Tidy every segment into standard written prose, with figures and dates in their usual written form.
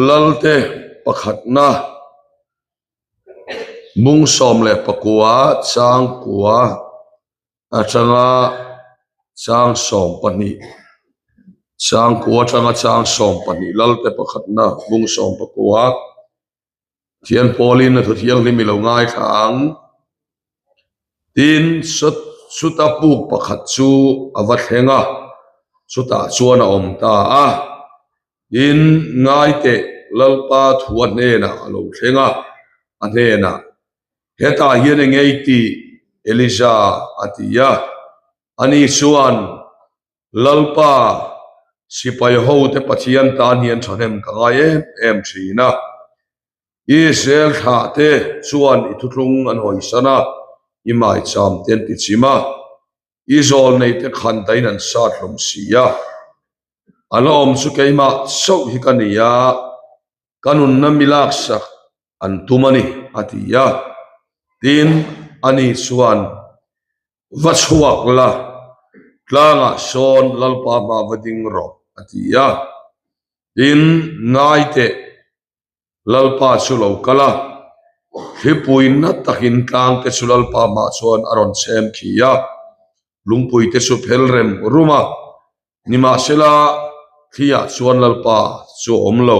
lalte pakhat na mung som le pakua chang kuwa achanga chang som pani chang kuwa changa chang som pani lalte pakhat na mung som pakua thian polin na thiang ni milo ngai thang tin sutapuk pakhat chu awat henga suta chuan a om ta a in ngai te lalpa thuan ne na alo thenga ane na heta hian ngei ti Elisa atia ani chuan lalpa sipai ho te pathian tan hian thanem ka ngai em thina Israel tha te chuan ithutlung an hoi sana imai cham ten ti chima izol nei te khan tain an sa thlom sia alom su keima so hikania kanun na milak sak an tumani atia tin ani chuan vachuak la tlanga son lalpa ma vading ro atia tin ngai te lalpa chulo kala hipuin na takin tlang te chu lalpa ma chuan aron chem khia lungpui te chu phelrem ruma nima sela khia chuan lalpa chu omlo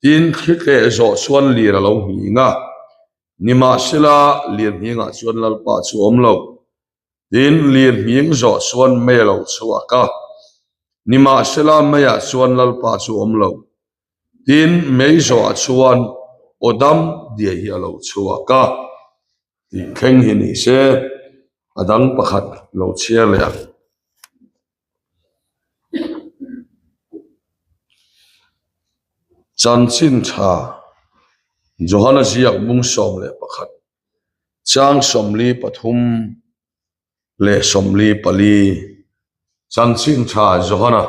tin khite zo chuan lir alo hinga nima sela lir hinga chuan lalpa chu omlo tin lir hing zo chuan melo chuaka nima sela maya chuan lalpa chu omlo tin meizo chuan odam dia hi alo chuaka ti kheng hi ni se adang pakhat lo chia le chanchin tha johana ziak bung som le pakhat chang somli pathum le somli pali chanchin tha johana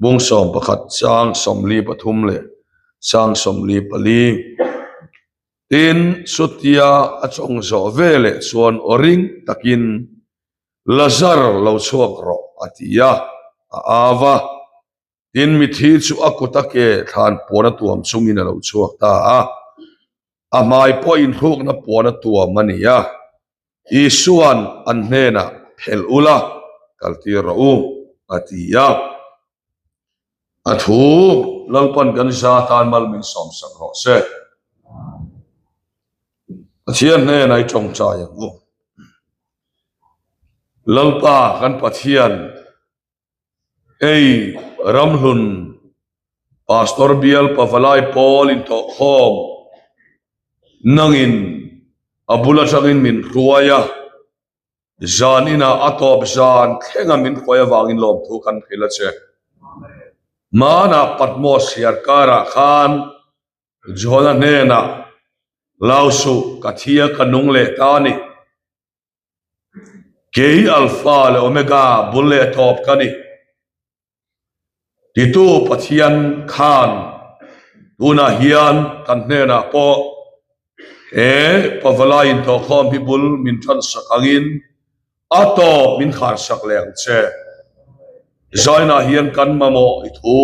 bung som pakhat chang somli pathum le chang somli pali tin sutia achong zo vele chuan oring takin lazar lo chuak ro atia ava tin mithi chu akutake than pona tuam chungin lo chuak ta a mai point thuk na pona tuam mania isuan an hena phel ula kalti ro atia athu lalpan kan sa tan mal min som sak ro se Pathian ne nai chong cha yang u lalpa kan pathian ei ramhlun pastor bial pavalai Paul in to khom nangin abula changin min ruaya zanina atop zan khenga min khoya wangin lom thu kan phela che mana patmos yarkara khan jona ne na lausu kathia kanung le tani kei alpha le omega bulle top kani titu pathian khan una hian kan hena po pavalain to khom bibul min than sakangin ato min khar sak leng che zaina hian kan mamo ithu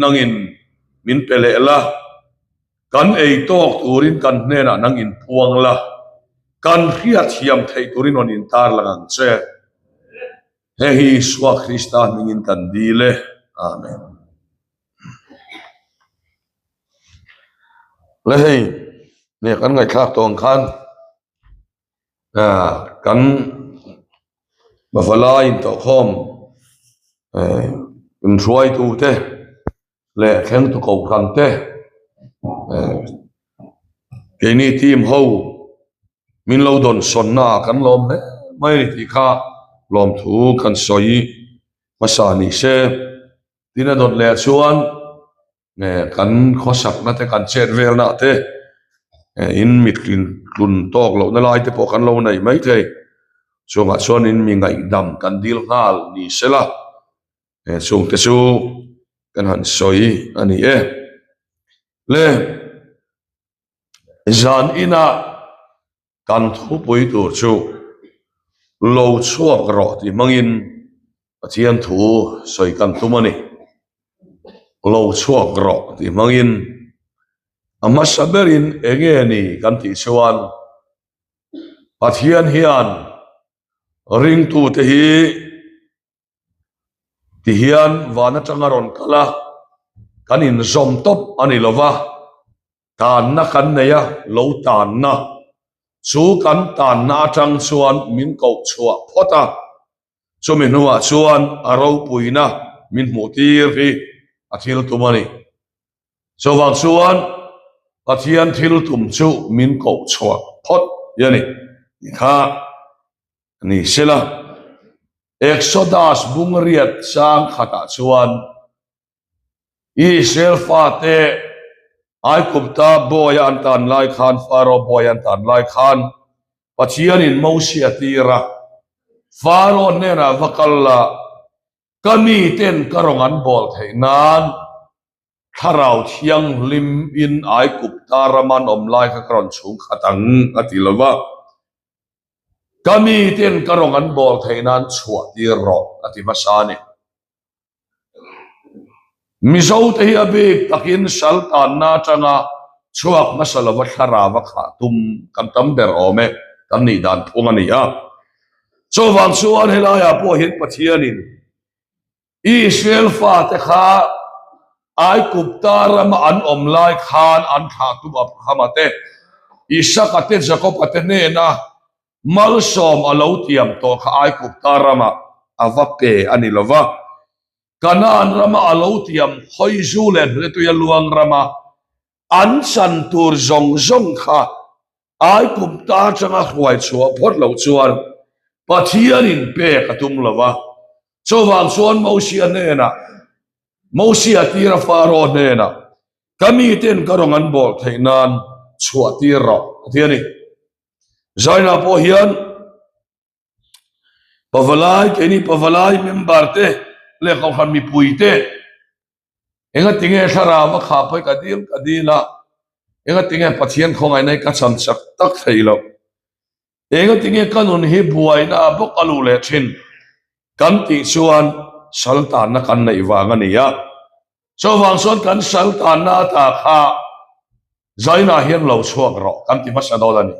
nangin min pele la kan ei tok turin kan hena nangin puang la kan hiat hiam thei turin onin tar langang che hi swa Krista mingin kan dile amen le hei ne kan ngai thak tong khan kan bafalai to khom un ruai tu te le kheng tu ko kan te ke ni team ho min lo don sonna kan lom he mai ri ti kha lom thu kan soi masani se tina dot le chuan nge kan khosak na te kan chet vel na te in mitlin tlun tok lo na lai te po kan lo nei mai thei chunga chuan in mi ngai dam kan dil ngal ni sela chung te chu kan han soi ani le zan ina kan thu pui tur chu lo chuak ro ti mangin pathian thu soi kan tumani lo chuak ro ti mangin ama saberin enge ni kan ti chuan pathian hian ring tu te hi ti hian wana tangaron kala kan in zom top ani lova tan na kan neya lo tan na chu kan tan na atang chuan min ko chua phota chu min huwa chuan aro puina min mutir hi athil tumani so wang chuan pathian thil tum chu min ko chua phot yani kha ni sela exodus bungriat sang khata chuan Israel fate ai kupta boy antan lai khan faro boy antan lai khan pathian in mosia tira faro nera vakalla kami ten karongan bol theinan tharau thiang lim in ai kupta raman om lai ka karon chung khatang atilova kami ten karongan bol theinan chua tiro ati masani mizo te hi abik takin saltan na changa chuak masalawa tharawa kha tum kam tam ber ome kam ni dan thunga ni a so wang chuan helaya po hin pathianin Israel fa te kha ai kupta rama an om lai khan an tha tu Abraham te Isaac ate Jacob ate ne na mal som alo tiam to kha ai kupta rama avape ani lova kanan rama alo tiam hoi zulen letu ya luang rama an san tur zong zong kha ai kupta changa khwai chua phot lo chuan pathian in pe katum lova so wang chuan mosia ne na mosia tira faro ne na kami ten karongan bol theinan chua tira tiani zaina po hian pavalai keni pavalai member te le kau khan mi puite enga tinge thara ma kha phai kadila enga tinge pathian khongai nai ka cham chak tak thailo enga tinge kanun hi buai na bok alu le thin kan ti chuan saltan na kan nei wanga niya so wang son kan saltan na ta kha zaina hian lo chuak ro kan ti ma sadolani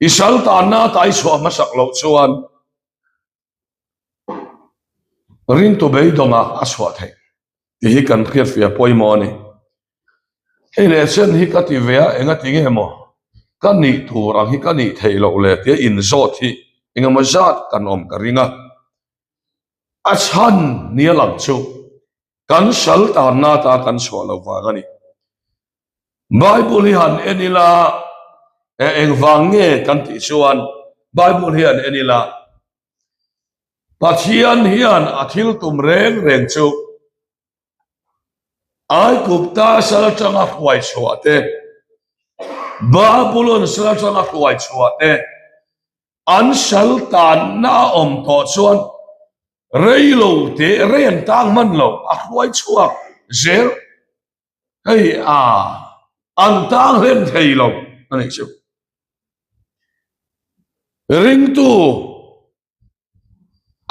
i saltan na tai chuak ma sak lo chuan rin to bei donga aswa thai ti hi kan khiat fia poimo ni hele chen hi ka ti vea enga tinge mo kan ni thu rang hi kan ni theilo le te in zot hi enga ma zat kan om ka ringa achan nialang chu kan saltan na ta kan swalo wa gani bible han enila engwange kan ti chuan bible hian enila pathian hian athil tum reng reng chu ai kupta sal changa khwai chuate babulon sal changa khwai chuate an saltan na om to chuan reilo te ren tang man lo a khwai chuak zer hey an tang ren theilo ani chu ring tu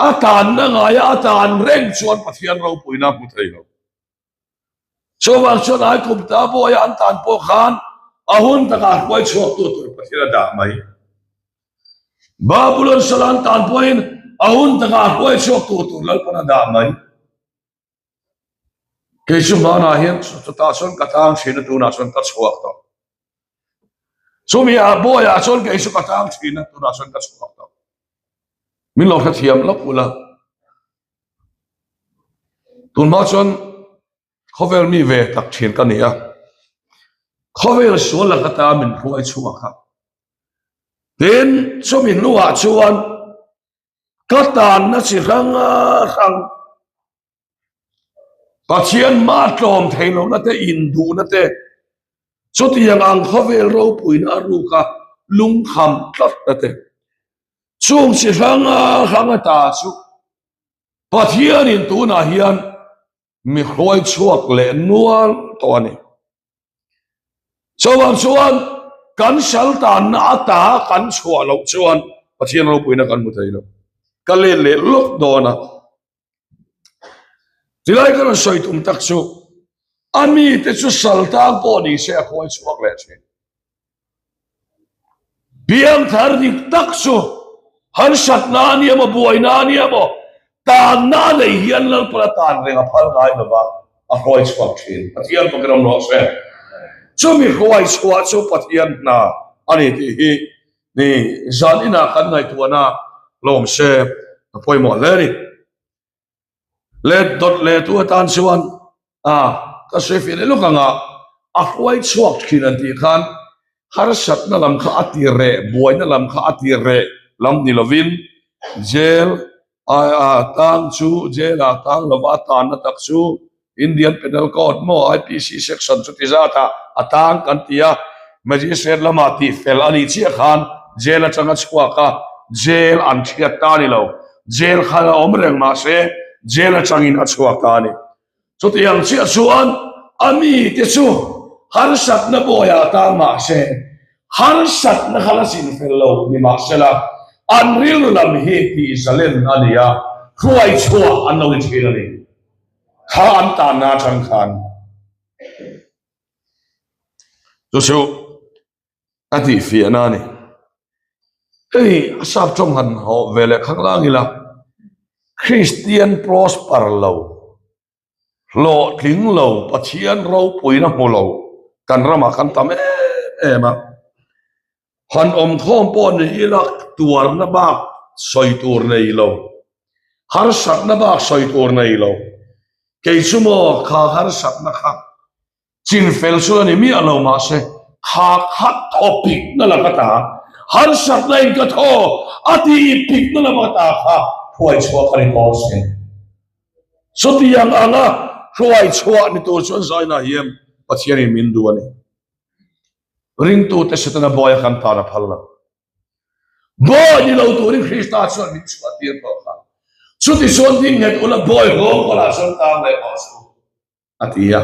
atan na ngaya atan reng chuan pathian ro puina pu theilo so wang chuan ai kupta boy an tan po khan ahun taka khwai chuak tu tur pathian da mai babulon salan tan poin ahun taka khwai chuak tu tur lal pana da mai ke chu ma na hian chu ta son katang china tu na son ka chuak to so mi a boy a son ke chu katang china tu na son ka chuak to min lo khathiam lo pula tun ma chon khovel mi ve tak thin ka nia khovel suala kata min ruai chuwa kha ten so min nuwa chuan katan na si ranga rang pathian ma tlom theilo na te indu na te so ti yang ang khovel ro puin aru ka lung kham tlat na te chung si ranga ta chu pathian in tu na hian mi khoi chuak le nual to ani so wang chuan kan saltan na ata kan chua lo chuan pathian ro puina kan mu thailo ka le lok dona tilai kan soi tum tak chu ami te chu saltang po ni se khoi chuak le che biang thar ni tak chu han sat na ni ma buai na ni mo ta na le hian lal pra tan renga phal ngai no ba a khoi chuak thin pathian ko gram no se chu mi khoi chuak chu pathian na ani ti hi ni zanina kan ngai tuana lom se poi mo le ni le dot le tu tan chuan ka se fi le lokanga a khoi chuak thin an ti khan har sat na lam kha ati re buai na lam kha ati re lam ni lovin jail tang chu jail tang lova tan na tak chu Indian Penal Code mo IPC section chu ti zata atang kan tia magistrate lama ti fel ani chi khan jail atanga chwa ka jail an thia ta ni lo jail khala omreng ma se jail atangin achwa ka ni chu ti yang chi chuan ami te chu har sat na boya ta ma se har sat na khala sin fel lo ni ma se la unreal lam hi ti zalen ania khuai chua an lo chi ni kha an ta na chang khan chu ati fi anani ei asap trong han ho vele khang langila Christian prosper lo lo tling lo pathian ro puina mo lo kan rama kan tam ma han om thom pon ni ilak tuar na ba soi tur nei lo har sat na ba soi tur nei lo ke sumo kha har sat na kha chin fel su ni mi alo ma se kha khat topic na la kata har sat na in ka tho ati pik na la kata kha huai chua kari ko se so ti yang anga huai chua ni to chon zai na hiam pathian in min du ani ring tu te setana boy kan ta na phalla boy ni lo tu ri Krista chon ni chua ti ko kha so ti son ding net ola boy ho ko la son ta le ko so atia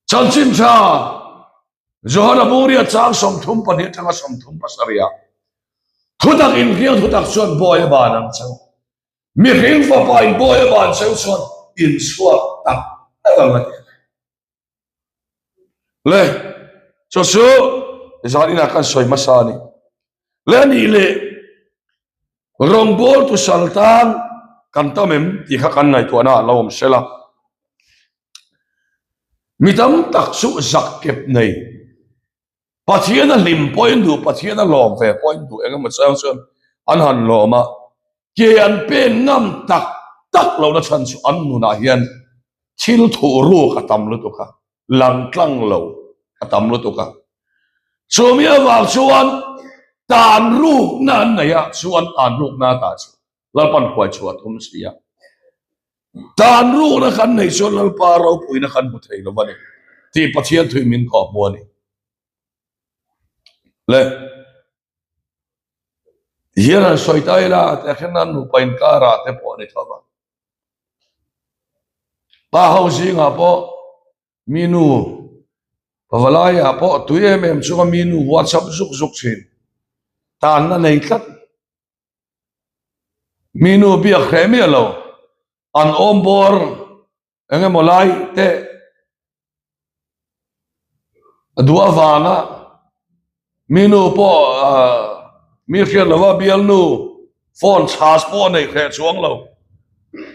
chan chin cha johana buria chang som thum pa ni thanga som thum pasaria thudak in riang thudak chon boy ba nam chang mi ring fa pa in boy ba chang chon in suak tak awang le so zalina kan soi masani le ni le rong bol tu saltan kan tamem ti kha kan nai tuana lawm sela midam tak su zakkep nei pathian a lim point du pathian a lom ve point du engam chang chon an han loma ke an pen ngam tak tak lo na chan chu an nu na hian thil thu ru ka tam lu tu kha lang tlang lo ka tam lu tu kha chumia wa chuan tan ru na na ya chuan tan ru na ta chu lalpan khwai chuat thum sia tan ru na khan nei chuan lalpa ro puina khan mu thei lo wani ti pathian thui min ko mo ni le hiera soitaila te khenan nu pain kara te po ni thaba ba housing apo minu pavalaya po tuye mem chu minu whatsapp zuk zuk chin tan na nei tlat minu bia khemi lo an ombor enge molai te dua vanga minu po mi khian lawa bial nu phone charge po nei khe chuang lo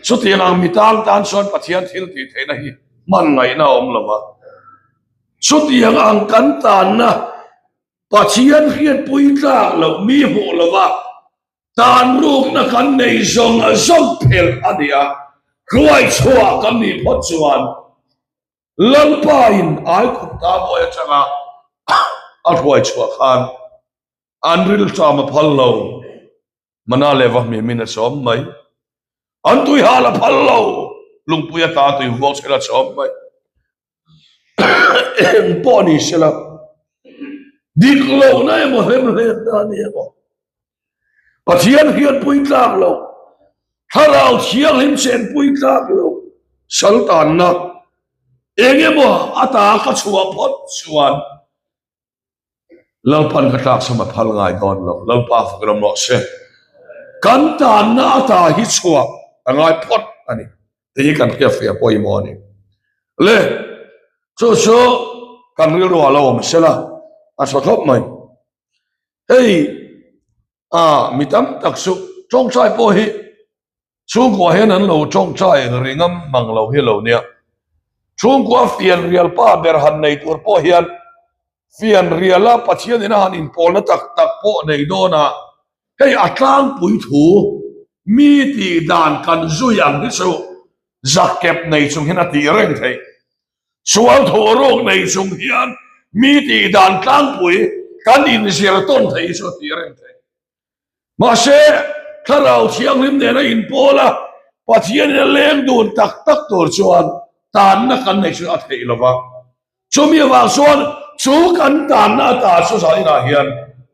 chu ti lang mi tang tan son pathian thil ti theina hi man ngai na om lawa chu ti ang kan tan na pathian khian pui tla lo mi ho lawa tan ruk na kan nei zong a zong phel adia ruai chua kan ni phot chuan lalpa in ai khut ta boy changa a ruai chua khan anril chama phallo mana lewa mi min som mai an tui hala phallo lungpuya ta tui vok sela som mai em poni sela diklo na mo hem le da ni mo pathian hian pui tlak lo tharau thiang him chen pui tlak lo saltan na enge mo ata ka chua phot chuan lalpan ka tlak sama phal ngai don lo lalpa fakram lo se kan tan na ata hi chua angai phot ani tí cần kia phía bồi mò này lệ số số cần riêng đồ lâu mà sẽ là số thấp mày hey mi tâm đặc sự trong trái bồi chung qua hiện anh lâu trong trái ring âm mang lâu hi lâu nè chung qua phiền real pa ber han này tur po hiền phiền real la pathian ina han in pol na tak tak po này do na hey atlang pui thu mi ti dan kan zuyang đi số giặc kẹp này chung hiền ti reng thei sual thô rong này chung hiền mi ti dan tlang pui kan in sial ton thei so ti reng thei mà sẽ khá rào chiang lim nè na in pola pathian ina leng dun tak tak tur chuan tan na kan nei chu a thei lova chumi wa suan chu kan tan na ta so sa ina hian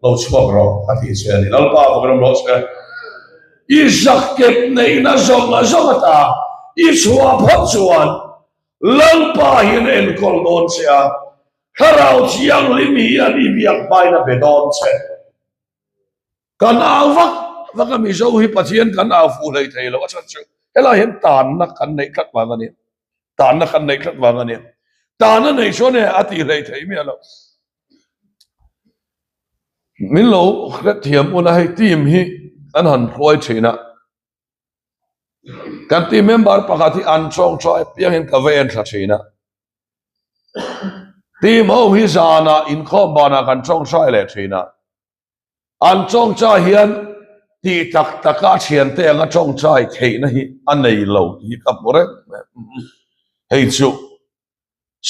lo chuak ro a ti se ni lal pa ko rom lo se i zak kep nei na zong ta i chua phot chuan lal pa hian en kol don se a khá rào chiang lim hi an i biak bai na be don se kan au vak mi zo hi pathian kan au fu lei thei lo a chan chu ela hian tan na kan nei khat wa ngani tan na kan nei khat wa ngani tan na nei so ne ati lei thei mi lo min lo khat thiam una hai team hi an han khoi thina kan team member pakati an chong choi piang in ka ven tha thina team ho hi zana in khom bana kan chong choi le thina an chong cha hian ti tak taka thian te anga chong chai thei na hi anei lo hi ka pore hei chu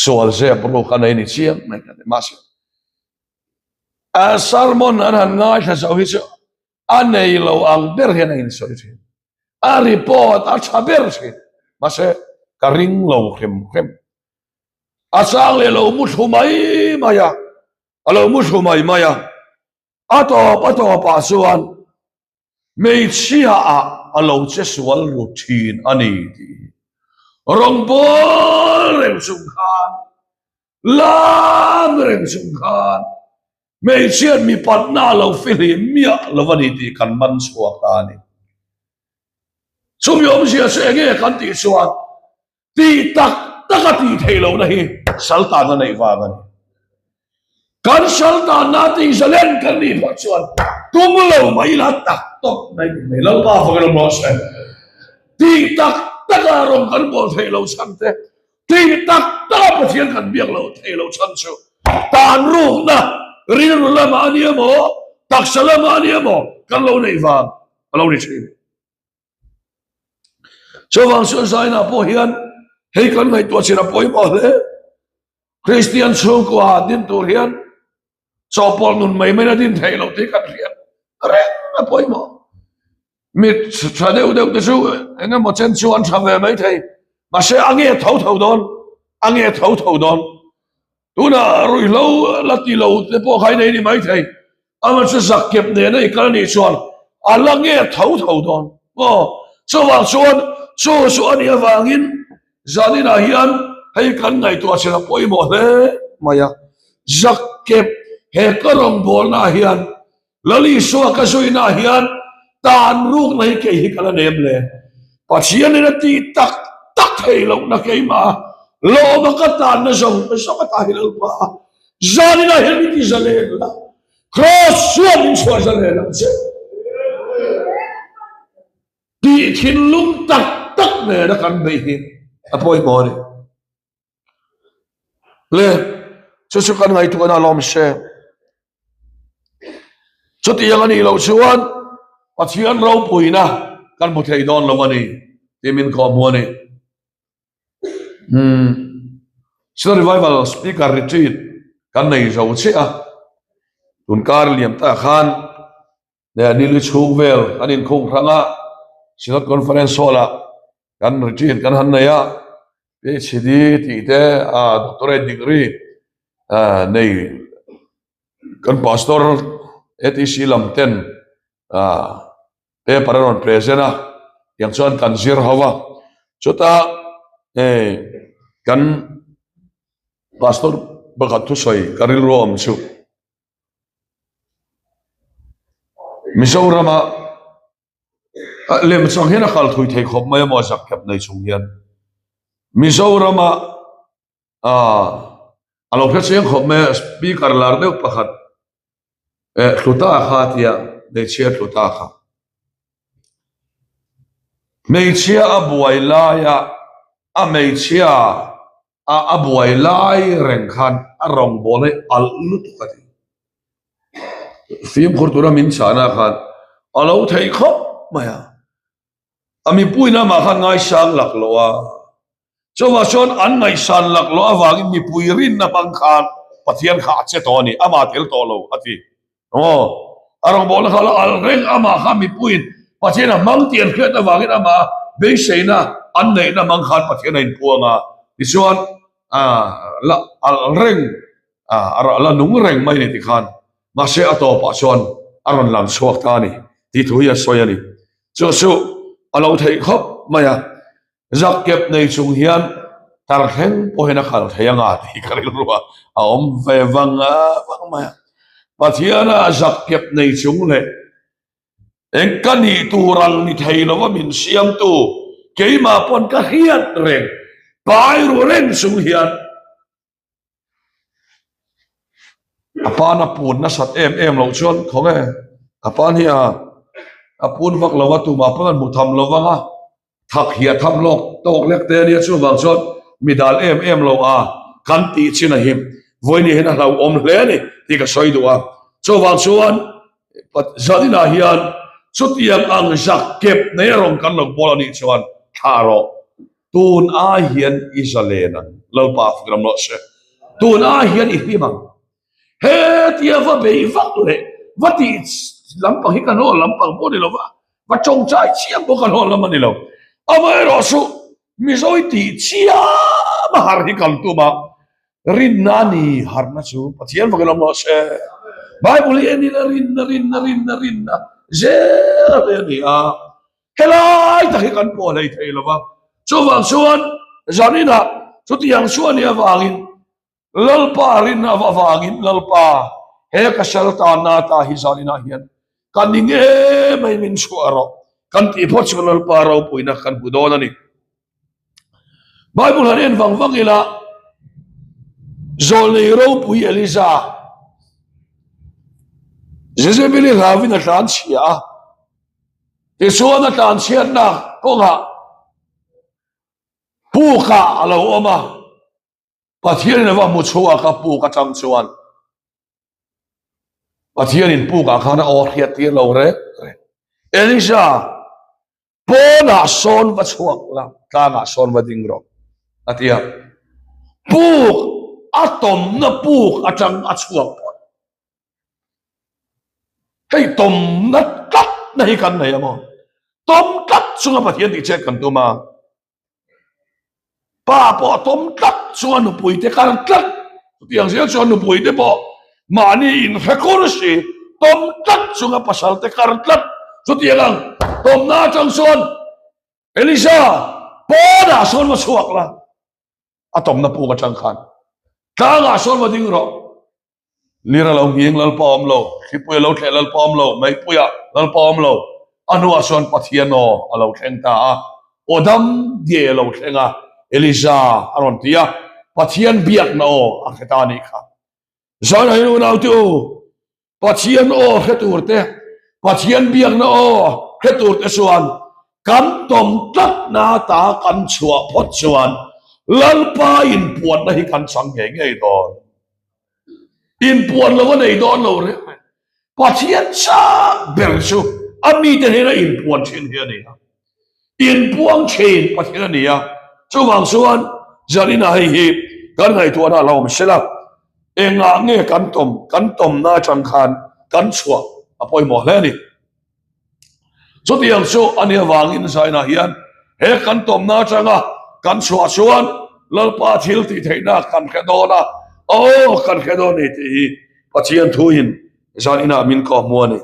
sual ze pro kan nei ni chiang mai ka mas a salmon an han ngai tha zo hi chu anei lo ang ber hian in so hi a report a chaber chi mase ka ring lo khem a sang le lo mu thu mai maya alo mu thu mai maya ato pa suan mei chia a lo che sual routine ani ti rong bol rem sung khan lam rem sung khan mei chia mi pat na lo fili mia lo vani ti kan man suwa ka ni sum yom sia se nge kan ti suan ti tak ti thei lo na hi saltan na nei wa ngani kan saltan na ti zalen kan ni pa chuan tum lo mai la tak tok nei mai lo pa fa lo mo se ti tak rong kan bol thei lo chan te ti tak pathian kan biak lo thei lo chan chu tan ru na rin ru la ma ni mo tak sala ma ni mo kan lo nei wa lo ni chi so wang sun sai na po hian hei kan ngai to chira poi mo le Christian chu kwa din tur hian so pol nun mai na din thei lo ti kan rian re na poi mo mit chadeu de chu enga mo chen chu an thave mai thei ma se ange thau don tu na rui lo lati lo te po khai nei ni mai thei ama chu sak kep ne nei kan ni chuan alange thau don o so wang chu ani awangin zanina hian hei kan ngai to chira poi mo le maya zak kep he karong bol na hian lali so ka soi na hian tan ruk nei ke hi kala nem le pathian ni ti tak thei lo na ke ma lo ma ka tan na zong so ka ta hi lo pa zani na hi ti zale la cross suan in so zale la che ti thin lum tak ne da kan be hi apoi mo ni le chu kan ngai tu na lom se chút tiếng anh lâu chuan và chuyện lâu bùi na căn một thầy đòn lâu anh thì mình có mua này Sir revival speaker retreat căn này giàu chết à tuần car liềm ta khan để anh đi chụp về anh đi không thằng á Sir conference hall à căn retreat căn hắn này à PhD thì thế doctorate degree này căn pastor ETC lamten paper on presena yang chuan kan zir hawa chuta kan pastor bakat thu soi karil ro am chu Mizorama lem chang hena khal thui thei khop mai mo zak khap nei chung hian Mizorama alo phết xem khom me speaker lar deuh pakhat hluta kha tia de chia hluta kha meichia abuai laia a meichia a abuai lai reng khan a rong bole al lut khati phim khurtura min chana khan alo thei khop maya ami puina ma khan ngai sang lak loa chowa chon an ngai san lak lo awangin mi puirin na bang khan pathian kha che to ni ama tel to lo ati arong bol khala al reng ama kha mi puin pathian a mang tian khret awangin ama be seina an nei na mang khan pathian in puanga isuan la al reng la nung reng mai ni ti khan ma se ato pa chon aron lam chuak ta ni ti thuia soyani chu chu alo thei khop maya zak kep nei chung hian tar thleng pohena khal theianga ti karil ruwa a om ve wanga maya pathiana zak kep nei chung le eng kani tural ni theilo wa min siam tu keima pon ka hiat reng pai ru reng chung hian apana pun na sat em lo chon khonge apan hi apun vak lo wa tu ma pan mu tham lo wanga thak hiya tham lok tok lek te ni chu wang chon midal em lo kan ti china him voini hena lau om hle ni ti ka soi duwa chu wang chuan pat zadina hian chutiang ang zak kep nei rong kan lo bol ani chuan tharo tun a hian isalen lo pa gram lo se tun a hian I himang he tia va be vak le vati lampang hi kan ho lampang bo ni lo va chong chai chiam bo kan ho lamani lo amai ro su mi zoi ti chia ma har hi kan tu ma rin nani har na chu pathian va kan lo se bible eni rin je be ni helai ta hi kan po lai thei lo wa chu wang chuan zanina chu tiang chuan ni awangin lalpa rin awangin lalpa he ka shalta na ta hi zanina hian kan ninge mai min chuaro kan ti pho chu lalpa ro puina kan budon ani bible hanen wang ila zolei ro pui Elisa Jezebel ravina tan chia te suana tan chia na konga puka alo oma pathian na wa mu chua ka puka chang chuan pathian in puka khana or hiat ti lo re Elisa pona son va chuak la tanga son va ding ro atia puk atom na puk atang achuak hei tom na kat na hi kan nei amo tom kat chunga pathian ti che kan tu ma pa po tom kat chunga nu pui te kan kat tiang sia chunga nu pui te po mani in rekor si tom kat chunga pasal te kan kat chu tiang tom na chang son Elisa po na son ma chuak la atom na pu ka chang khan ta nga son ma ding ro lira lo ngieng lal pom lo khipui lo the lal pom lo mai puya lal pom lo anu ason pathiano alo theng ta odam die lo thenga Elisa aron tia pathian biak na o akhetani kha zona inu na tu pathian o kheturte pathian biak na o kheturte suan kan tom tat na ta kan chua phot chuan lalpa in puan na hi kan sang nge nge don in puan lo nei don lo re pathian sa bersu ami te hera in puan chin he ni in puang chen pathian ni chu wang suan zarina hi kan ngai tu na lo msela enga nge kan tom na chang khan kan chua apoi mo le ni chu tiang chu ani wangin saina hian he kan tom na changa kan chua chuan lalpa thil ti theina kan khedona kan khedoni ti pathian thuin zanina min ko muani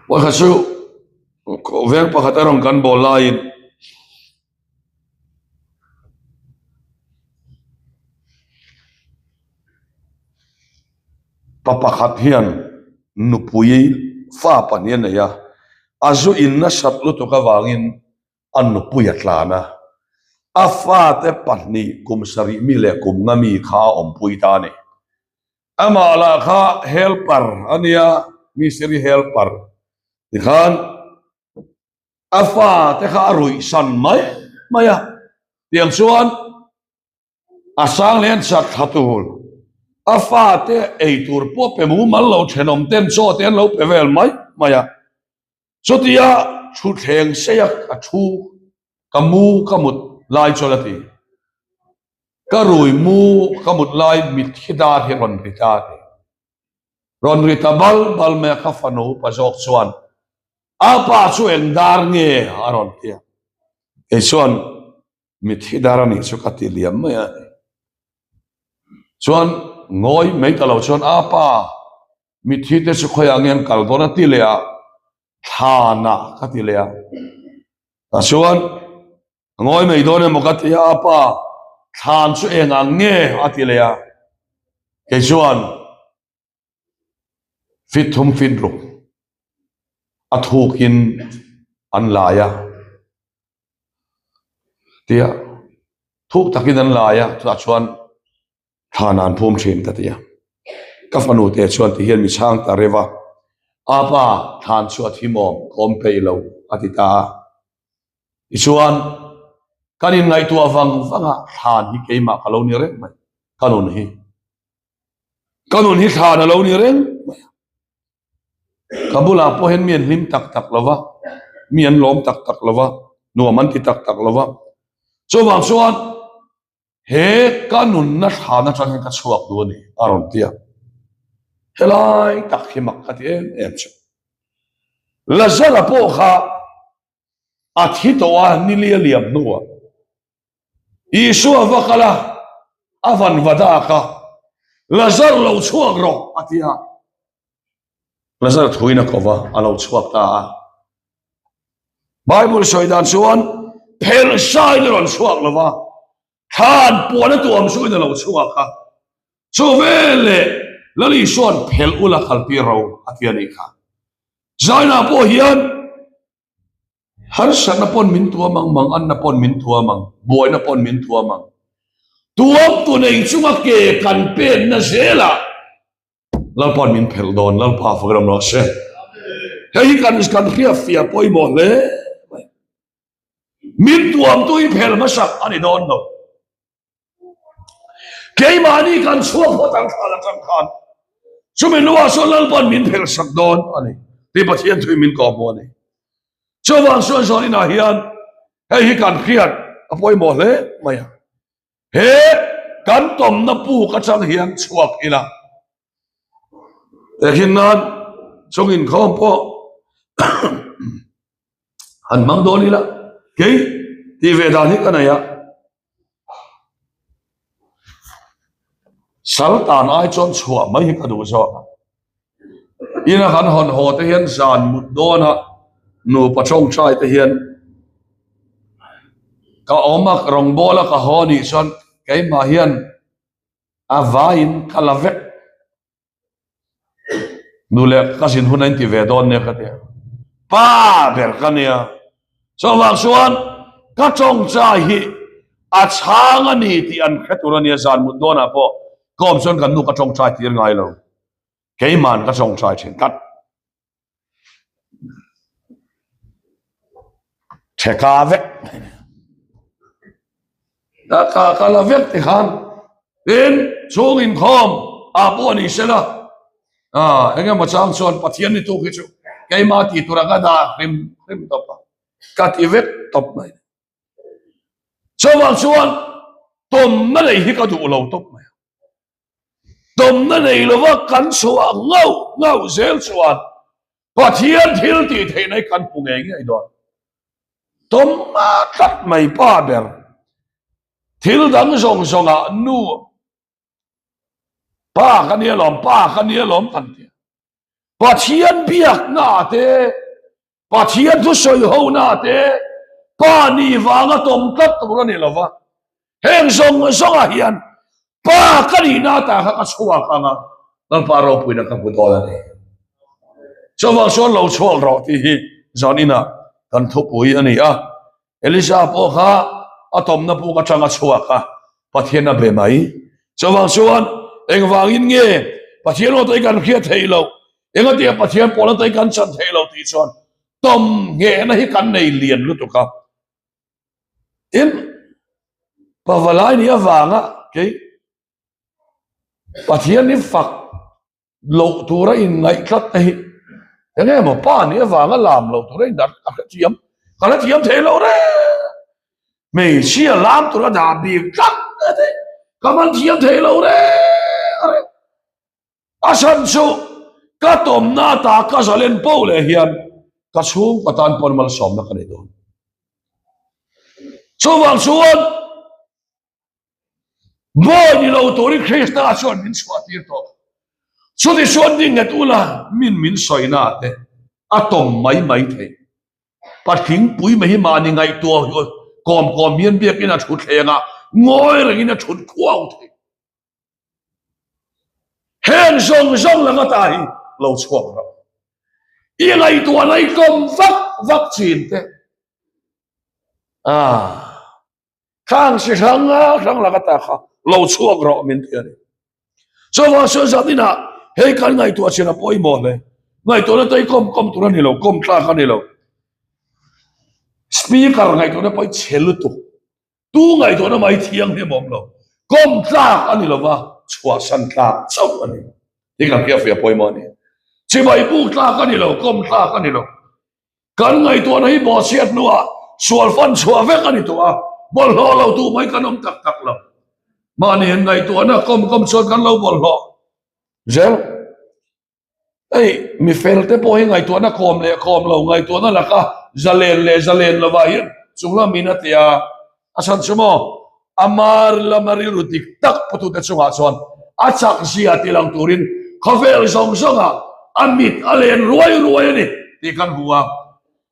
wa khasu veng pakhatarong kan bolain papakhat hian nupui fa panian ya azu inna satlu to ka wangin อันนุปุยตลานะอาฟาเตปันนีกุมสริมิเลกุมงามีข้าอมปุยตานีอามาลาข้าเฮลปาร์อันเนี้ยมีสิริเฮลปาร์ที่ขันอาฟาเตข้าอรุยสันไหมไม่อะเตียงส่วนอาสังเลียนสัตฮัตุลอาฟาเตไอตูร์พวกเปมูมันเราเชนอมเต้นโซเต้นเราเปเวลไหมไม่อะสุดที่ชุดแห่งเสียกชูกมูกมุดลายโจลตีก็รวยมูกมุดลายมิดฮิดาเฮรอนริตาเฮรอนริตาบัลเมฆฟันูปะจอกส่วนอาปาช่วยดาร์เงอารอนเทียไอส่วนมิดฮิดารานิสุขติเลียมไม่อะส่วนงอยไม่ตลอดส่วนอาปามิดฮิดสุขยังเงินกัลโดนติเลียฐานะกติเลียแต่ส่วนงอยไม่โดนมุกติอาปาฐานช่วยงานเงอติเลียไอส่วนฟิตทุมฟิตรุกอัฐูกินอันลายะเตียทุกตะกินอันลายะจะชวนฐานานภูมิเชินตะเตียกับมนุษย์เตชวนที่เห็นมีช่างตะเรวะอาปาฐานชวดที่มองคอมเปย์เราอธิตาอิชวนกันยังไงตัวฟังฐานที่เกี่ยมากับเราเนี่ยเร่งไหมกันุนฮีฐานเราเนี่ยเร่งกับบุลาพอเห็นเมียนลิมตักละวะเมียนล้อมตักละวะนัวมันที่ตักละวะส่วนเฮกันุนนัทหานัทให้กัดสวกดูนี่อารมณ์เตียเฮลัยตักหิมักกัดเอ็มชูละเซลาโปข้าอาทิตย์ตัวนิเลียมนัวอิสุอวักละอวันวดาค่ะละเซลเราช่วงรออาทิตย์ละเซลถุยนักว่าเราช่วงตาไบเบิลสวยด้านส่วนเพลชายเรื่องช่วงละวะท่านปวดตัวมันช่วยเราช่วงค่ะช่วงเวลแล้วอีส่วนเพลอุลขัลปีเราอาทิตย์นี้ค่ะใจน่าพอเฮียนฮันสันนับปนมินตัวมังอันนับปนมินตัวมังบอยนับปนมินตัวมังตัวในช่วงเกกันเป็นนั่นเสียละแล้วปนมินเพลโดนแล้วพาฟังรำร้องเสียเฮ้ยกันเพียฟียปอยหมดเลยมินตัวอีเพลมาสักอันนี้โดนเนาะเกี่ยมานี่กันช่วงพอตั้งขันช่วงมินว่าส่วนแล้วปนมินเพลสักโดนอันนี้ที่ประเทศที่มินกอบมันนี่ช่วงส่วนนี่นะเฮียนเฮ้ยกันเครียดปอยหมดเลยไม่เฮ้กันต้มน้ำปูกระชังเฮียนช่วงอีละแต่เห็นนั้นช่วงอินข้อมพ่อหันมังโดนี่ละเกี่ยที่เวดานี่กันไหนอะสัลตานไอจอนชัวไม่เห็นกระดูกชอบอีน่ะขันหอนหอตะเฮียนสานมุดโดนะหนูประชงชายตะเฮียนก็ออกมารองโบละก็หอนี่ส่วนเกี่ยมาเฮียนอาวายินคาลาเวกดูแลก็สินหุ่นนั่นที่เวดอนเนี่ยก็เดียป้าเบิร์กันเนี่ยส่วนก็จงใจอาช่างอันนี้ที่อันแค่ตัวนี้สานมุดโดนะพอก็ส่วนกันนูก็จงใจที่ยังไงเราเกี่ยมันก็จงใจเช่นกันเชคาเวกแต่คาลาเวกที่ขันเอ็นช่วงอินคอมอาปวนี่เสละเอ็งมาช่างส่วนปะเทียนนี่ตัวกิจเกี่ยมาที่ตัวรักดาริมตบกัดอีเวกตบไหมส่วนตุ่มนั่นเองที่ก็ดูเราตบไหมตุ่มนั่นเองเราว่ากันส่วนเงาเซลส่วนปะเทียนทิลตีเทในกันปุ่งเองไอ้ดอนตุ่มมาตัดไม่ป้าเบอร์ทิลดังส่งนูป้ากันเนี่ยหลอมกันเถอะปะเทียนเบียกหน้าเตะปะเทียนทุสอยหัวหน้าเตะป้านี่วางตุ่มตัดตัวนี่ละวะเฮงส่งเฮียนป้ากันนี่หน้าตาเขาชัวกันอ่ะนั่นป้าเราพูดนะครับพูดอะไรนี่ส่วนเราที่จอนี่นะกันทุบปุยอันนี้ Elisa po kha atom na po ka changa chua ka pathian na be mai chawang chuan eng wangin nge pathian lo toi kan khia theilo enga dia pathian pola toi kan chan theilo ti chuan tom nge na hi kan nei lian lu tu ka in pavalai ni awanga ke pathian ni fak lo tura in ngai khat nei enge mo pa ni awanga lam lo tura in dat akhiam kana thiam theilo re mei chia lam tura da bi khat ate kaman thiam theilo re are asan chu ka tom na ta ka zalen po le hian ka chung patan pon mal som na kan do chuwang chuan boy ni lo tori krishna chuan min swati to chu ti chuan ding na tula min soina te atom mai the pathing pui mai ma ni ngai to kom mian biak ina thut thenga ngoi reng ina thut khuaw the hen zong la ta hi lo chuak ra i ngai to nai kom vak chin te khang si sang la ta kha lo chuak ro min te ni so wa so zatina he kan ngai to chena poi mo le ngai to na tai kom tu ni lo kom tla ka ni lo speaker ngai to na poi chelu tu ngai to na mai thiang he mom lo kom tla ka ni lo wa chua san tla chau ani ti ka pia fia poi mo ni chi bai pu tla ka ni lo kom tla ka ni lo kan ngai to na hi bo siat nuwa sual fan chua ve ka ni to a bol ho lo tu mai kanom tak lo ma ni ngai to na kom chon kan lo bol ho zel ei mi felte po hi ngai to na kom lo ngai to na la ka zalen la wa hi chungla minatia asan chumo amar la maril rutik tak patu te chunga chon achak sia tilang turin khavel songa amit alen ruai ni ti kan huwa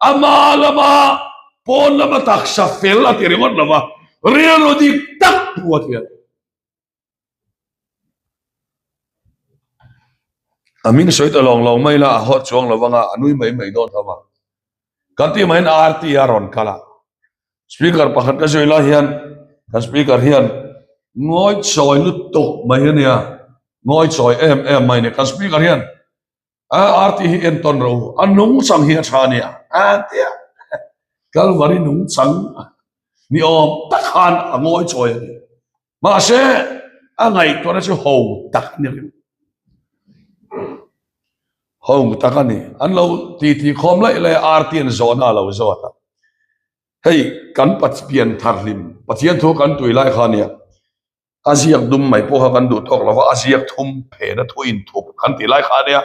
amalama pon lama tak sa fel ati ringot lama real rutik tak buat ya amin soi ta long mai la hot chuang lawanga anui mai don thama kanti main arti aron kala speaker pakhat ka joila hian ka speaker hian ngoi choi lu tok mai hiania ngoi choi em mai ne ka speaker hian arti hi en ton ro anung sang hi thania tia kal vari nung sang ni om takhan ngoi choi ma se angai to na chu ho tak ni hong takani an lo ti khom lai arti en zona lo zota hey kan pat pian tharlim pathian tho kan tui lai khania aziak dum mai po ha kan du thok lawa aziak thum phe na thuin thup kan ti lai khania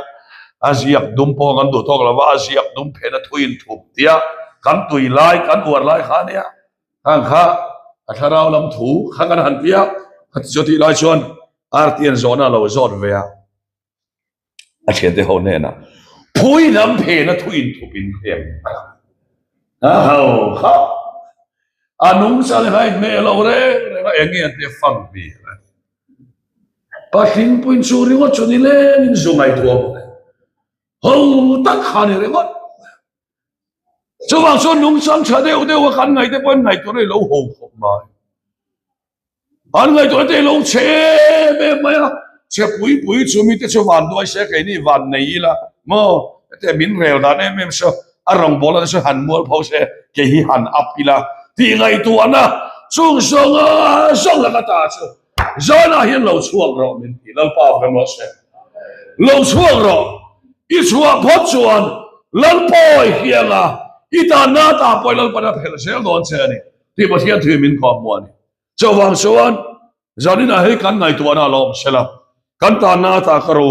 aziak dum po kan du thok lawa aziak dum phe na thuin thup tia kan tui lai kan uar lai khania hang kha atharau lam thu kha kan han tia khat joti lai chon arti en zona lo zot ve a chen te ho ne na phui nam phe na thuin thupin phem ho kha anung sal hai me lo re na engi te fam bi pa hin puin suri ngo chuni le in zungai tu ho tak khani re ngo so wang so nung sang cha de wa kan ngai te pon ngai to re lo ho khop mai an ngai to te lo che me mai che pui chumi te chu van doi se kai ni van nei la mo te min rel da ne mem so arong bola so han mol pho se ke hi han apila ti ngai tu ana chung song la ta chu zona hian lo chuak ro min ti lo pa ve mo se lo chuak ro i chuak phot chuan lal poi hianga ita na ta poi lal pa na phel se gon se ni ti ba hian thui min ko mo ni chawang chuan zanina he kan ngai tu ana lo sela kan ta na ta karo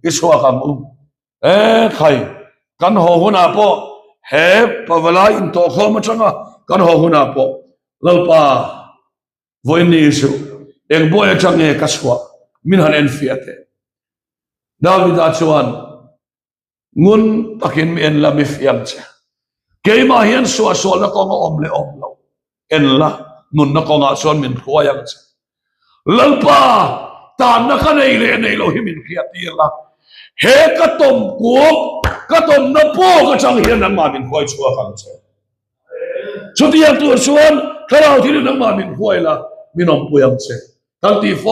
iswa kam khai kan ho huna po he pavala in to kho ma changa kan ho huna po lalpa voini su eng boy change kaswa min han en fiate david achuan ngun takin mi en la mi fiam cha ke ma hian so na ko om lo en la nun na ko nga son min khoyang cha lalpa ta na ka nei lo himin khiati la he ka tom ku ka tom na po ka chang hian na ma min khoi chua khang che số tiền tuột xuống khá là thì nó mà mình quay là mình ông bùi che thằng tí phô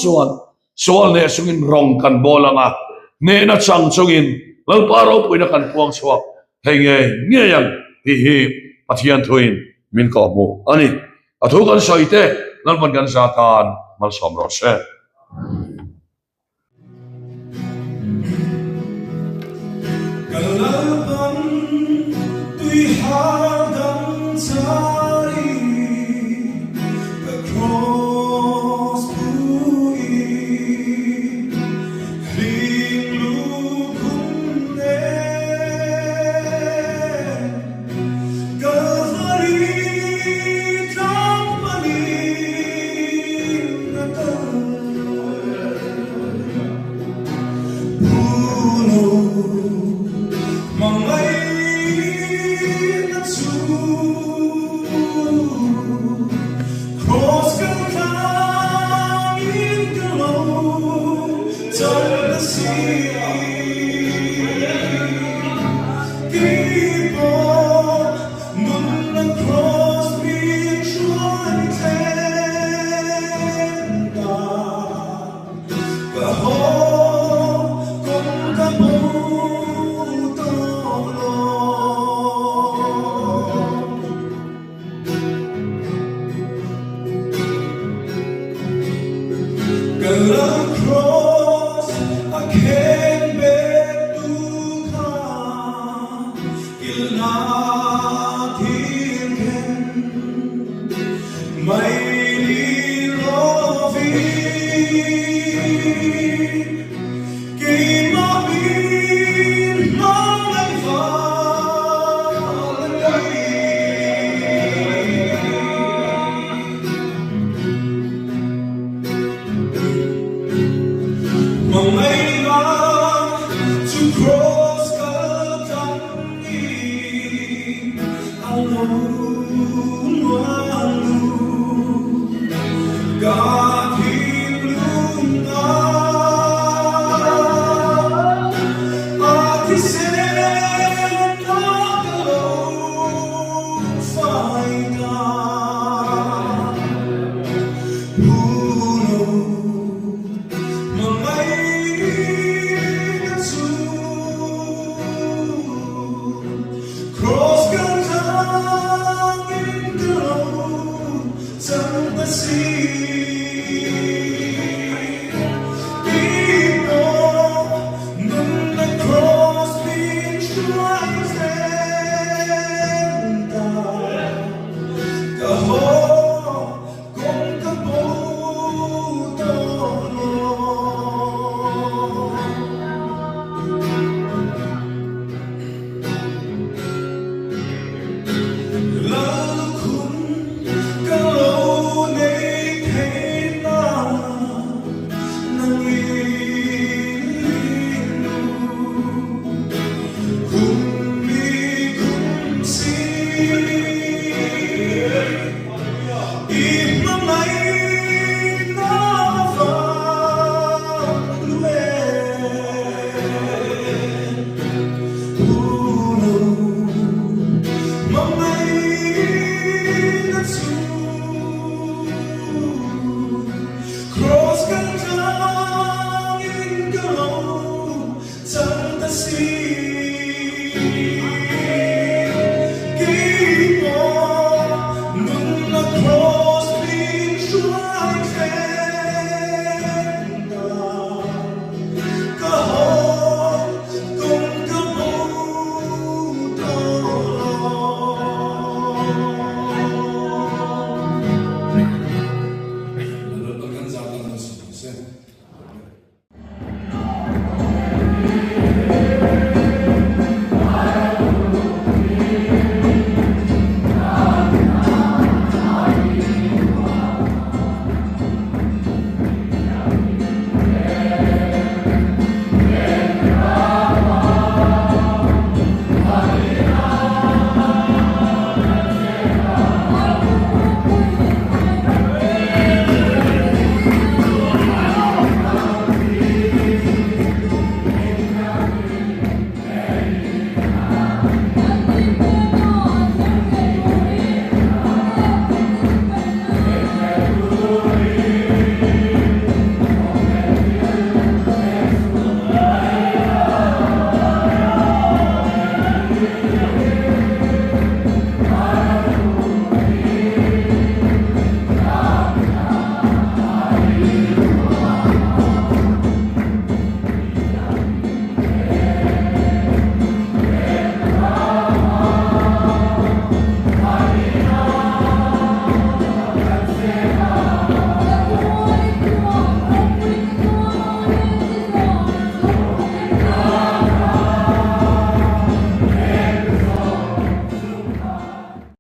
chuan số này xuống in rong cần bò lăng à nè nó chẳng xuống in lần ba rau bùi nó cần quăng xuống hay nghe yang thì bắt hiện thuin mình có mù anh à thu cần soi thế lần vẫn cần sa tan mal som rồi sẽ see